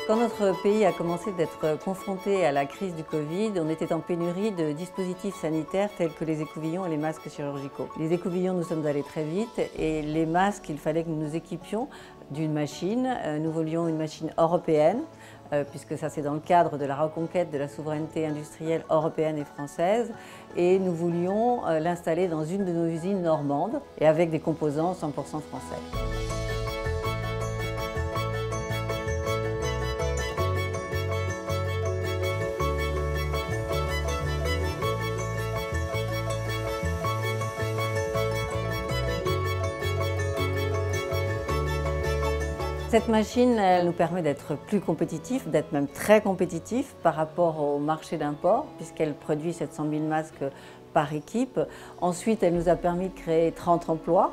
Quand notre pays a commencé d'être confronté à la crise du Covid, on était en pénurie de dispositifs sanitaires tels que les écouvillons et les masques chirurgicaux. Les écouvillons, nous sommes allés très vite et les masques, il fallait que nous nous équipions d'une machine. Nous voulions une machine européenne, puisque ça c'est dans le cadre de la reconquête de la souveraineté industrielle européenne et française. Et nous voulions l'installer dans une de nos usines normandes et avec des composants 100% français. Cette machine, elle nous permet d'être plus compétitifs, d'être même très compétitifs par rapport au marché d'import, puisqu'elle produit 700 000 masques par équipe. Ensuite, elle nous a permis de créer 30 emplois.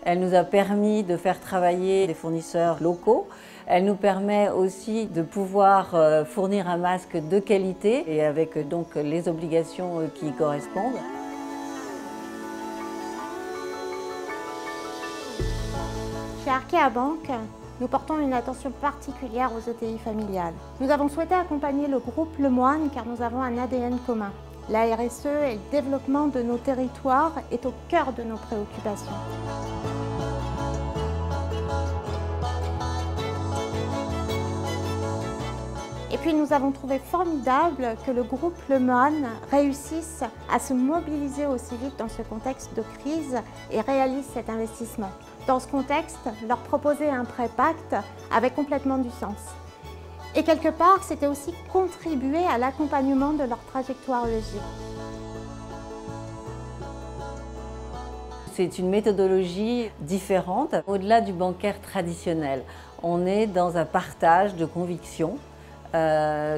Elle nous a permis de faire travailler des fournisseurs locaux. Elle nous permet aussi de pouvoir fournir un masque de qualité et avec donc les obligations qui y correspondent. Chez Arkea Bank, nous portons une attention particulière aux ETI familiales. Nous avons souhaité accompagner le groupe Lemoine car nous avons un ADN commun. La RSE et le développement de nos territoires est au cœur de nos préoccupations. Et puis nous avons trouvé formidable que le groupe Lemoine réussisse à se mobiliser aussi vite dans ce contexte de crise et réalise cet investissement. Dans ce contexte, leur proposer un prêt pacte avait complètement du sens. Et quelque part, c'était aussi contribuer à l'accompagnement de leur trajectoire ESG. C'est une méthodologie différente, au-delà du bancaire traditionnel. On est dans un partage de convictions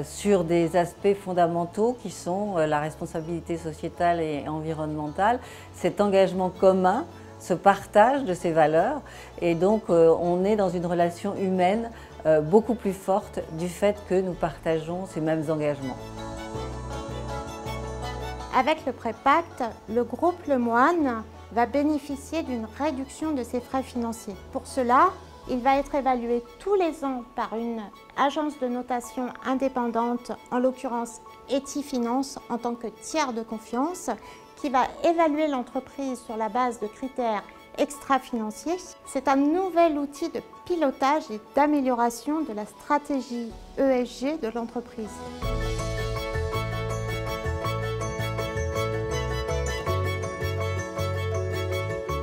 sur des aspects fondamentaux qui sont la responsabilité sociétale et environnementale, cet engagement commun, ce partage de ces valeurs, et donc on est dans une relation humaine beaucoup plus forte du fait que nous partageons ces mêmes engagements. Avec le prêt pacte, le groupe Lemoine va bénéficier d'une réduction de ses frais financiers. Pour cela, il va être évalué tous les ans par une agence de notation indépendante, en l'occurrence Etifinance en tant que tiers de confiance, qui va évaluer l'entreprise sur la base de critères extra-financiers. C'est un nouvel outil de pilotage et d'amélioration de la stratégie ESG de l'entreprise.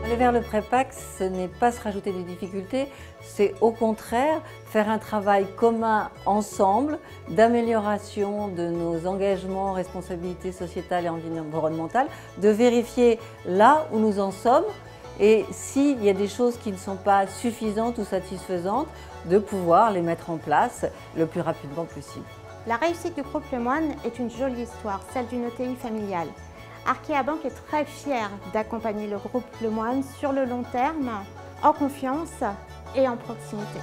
Aller vers le prêt pacte, ce n'est pas se rajouter des difficultés, c'est au contraire faire un travail commun ensemble d'amélioration de nos engagements, responsabilités sociétales et environnementales, de vérifier là où nous en sommes et s'il y a des choses qui ne sont pas suffisantes ou satisfaisantes, de pouvoir les mettre en place le plus rapidement possible. La réussite du groupe Lemoine est une jolie histoire, celle d'une ETI familiale. Arkea Bank est très fière d'accompagner le groupe Lemoine sur le long terme, en confiance et en proximité.